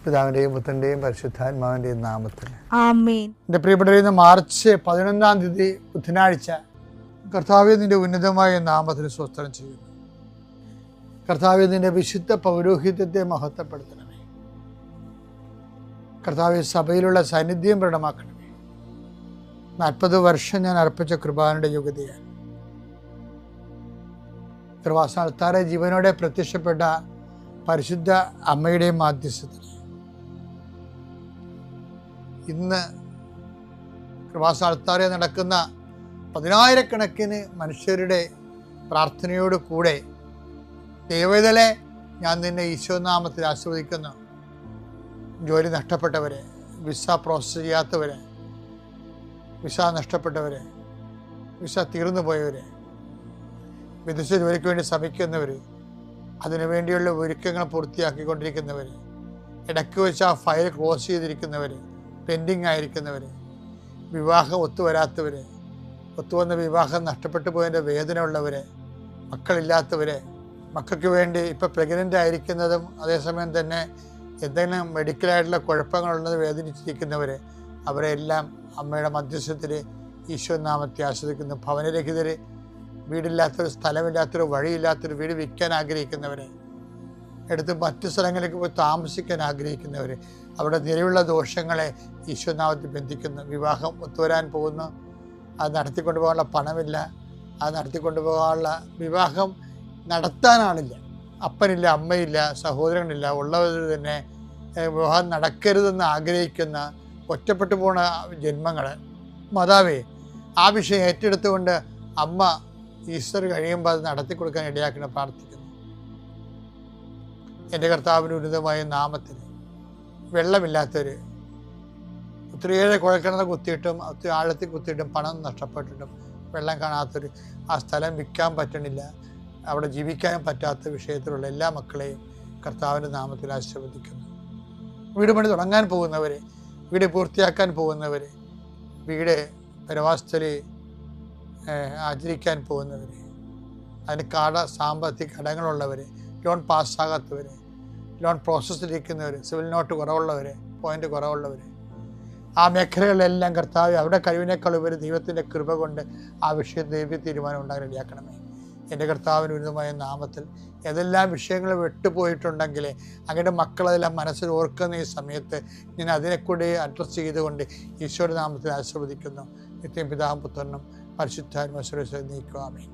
പിതാവിൻ്റെയും പുത്രൻ്റെയും പരിശുദ്ധാത്മാവിൻ്റെയും നാമത്തിൽ ആമേൻ. എൻ്റെ പ്രിയപ്പെട്ട മാർച്ച് 11 ബുധനാഴ്ച കർത്താവേ നിൻ്റെ ഉന്നതമായ നാമത്തിന് സ്തോത്രം ചെയ്യുന്നു. കർത്താവേ നിൻ്റെ വിശുദ്ധ പൗരോഹിത്യത്തെ മഹത്വപ്പെടുത്തണമേ. കർത്താവേ സഭയിലുള്ള സാന്നിധ്യം പ്രകടമാക്കണമേ. 40 വർഷം ഞാൻ അർപ്പിച്ച കൃപാനയുടെ യോഗ്യതയാണ്. കൃപാസ്ഥാനത്താറെ ജീവനോടെ പ്രത്യക്ഷപ്പെട്ട പരിശുദ്ധ അമ്മയുടെയും മാധ്യസ്ഥത്തിൽ ഇന്ന് കൃപാസ്ഥാനത്താറെ നടക്കുന്ന 10,000-കണക്കിന് മനുഷ്യരുടെ പ്രാർത്ഥനയോട് കൂടെ ദൈവവേദലെ ഞാൻ നിന്നെ ഈശോനാമത്തിൽ ആസ്വദിക്കുന്നു. ജോലി നഷ്ടപ്പെട്ടവരെ, വിസ പ്രോസസ് ചെയ്യാത്തവരെ, വിസ നഷ്ടപ്പെട്ടവരെ, വിസ തീർന്നു പോയവരെ, വിദേശ ജോലിക്ക് വേണ്ടി ശ്രമിക്കുന്നവർ, അതിനുവേണ്ടിയുള്ള ഒരുക്കങ്ങൾ പൂർത്തിയാക്കിക്കൊണ്ടിരിക്കുന്നവർ, ഇടയ്ക്ക് വെച്ച് ആ ഫയൽ ക്ലോസ് ചെയ്തിരിക്കുന്നവർ, പെൻഡിങ് ആയിരിക്കുന്നവർ, വിവാഹം ഒത്തുവരാത്തവർ, ഒത്തുവന്ന വിവാഹം നഷ്ടപ്പെട്ടു പോയതിൻ്റെ വേദന ഉള്ളവർ, മക്കളില്ലാത്തവർ, മക്കൾക്ക് വേണ്ടി ഇപ്പോൾ പ്രഗ്നൻ്റ് ആയിരിക്കുന്നതും അതേസമയം തന്നെ എന്തെങ്കിലും മെഡിക്കലായിട്ടുള്ള കുഴപ്പങ്ങളുള്ളത് വേദനിച്ചിരിക്കുന്നവർ, അവരെല്ലാം അമ്മയുടെ മധ്യസ്ഥത്തിൽ ഈശോ നാമത്തെ ആസ്വദിക്കുന്നു. ഭവനരഹിതർ, വീടില്ലാത്തൊരു, സ്ഥലമില്ലാത്തൊരു, വഴിയില്ലാത്തൊരു വീട് വിൽക്കാൻ ആഗ്രഹിക്കുന്നവർ, എടുത്ത് മറ്റു സ്ഥലങ്ങളിലേക്ക് പോയി താമസിക്കാൻ ആഗ്രഹിക്കുന്നവർ, അവിടെ നിലവിലുള്ള ദോഷങ്ങളെ ഈശോനാമത്തിൽ ബന്ധിക്കുന്നു. വിവാഹം ഒത്തുവരാൻ പോകുന്നു, അത് നടത്തിക്കൊണ്ടു പോകാനുള്ള പണമില്ല, അത് നടത്തിക്കൊണ്ടു പോകാനുള്ള വിവാഹം നടത്താനാളില്ല, അപ്പനില്ല, അമ്മയില്ല, സഹോദരങ്ങളില്ല, ഉള്ളവർ തന്നെ വിവാഹം നടക്കരുതെന്ന് ആഗ്രഹിക്കുന്ന ഒറ്റപ്പെട്ടു പോണ ജന്മങ്ങൾ, മാതാവേ ആ വിഷയം ഏറ്റെടുത്തുകൊണ്ട് അമ്മ ഈസ്റ്റർ കഴിയുമ്പോൾ അത് നടത്തി കൊടുക്കാൻ ഇടയാക്കണം പ്രാർത്ഥിക്കുന്നു. എൻ്റെ കർത്താവിന് ഉന്നതമായ നാമത്തിൽ വെള്ളമില്ലാത്തവർ, ഒത്തിരിയേറെ കുഴൽക്കിണർ കുത്തിയിട്ടും ഒത്തിരി ആഴത്തിൽ കുത്തിയിട്ടും പണം നഷ്ടപ്പെട്ടിട്ടും വെള്ളം കാണാത്തൊരു, ആ സ്ഥലം വിൽക്കാൻ പറ്റണില്ല, അവിടെ ജീവിക്കാനും പറ്റാത്ത വിഷയത്തിലുള്ള എല്ലാ മക്കളെയും കർത്താവിൻ്റെ നാമത്തിൽ ആശീർവദിക്കുന്നു. വീട് പണി തുടങ്ങാൻ പോകുന്നവർ, വീട് പൂർത്തിയാക്കാൻ പോകുന്നവർ, വീട് പരവാസ്ഥയിൽ ആചരിക്കാൻ പോകുന്നവർ, അതിന് സാമ്പത്തിക കടങ്ങളുള്ളവർ, ലോൺ പാസ്സാകാത്തവർ, ലോൺ പ്രോസസ്സിലിരിക്കുന്നവർ, സിവിൽ നോട്ട് കുറവുള്ളവർ, പോയിൻ്റ് കുറവുള്ളവർ, ആ മേഖലകളിലെല്ലാം കർത്താവ് അവിടെ കഴിവിനേക്കാൾ ഉപരി ദൈവത്തിൻ്റെ കൃപ കൊണ്ട് ആ വിഷയത്തിൽ ദൈവ തീരുമാനം ഉണ്ടാകാൻ ഇടയാക്കണമേ. എൻ്റെ കർത്താവിന് ഉന്നതമായ നാമത്തിൽ ഏതെല്ലാം വിഷയങ്ങൾ വിട്ടുപോയിട്ടുണ്ടെങ്കിൽ അങ്ങയുടെ മക്കളതെല്ലാം മനസ്സിൽ ഓർക്കുന്ന ഈ സമയത്ത് ഞാൻ അതിനെക്കൂടി അഡ്രസ്സ് ചെയ്തുകൊണ്ട് ഈശോയുടെ നാമത്തിൽ ആശീർവദിക്കുന്നു. നിത്യം പിതാവും പുത്രനും പരിശുദ്ധാത്മാവിലും നീക്കുവാമേ.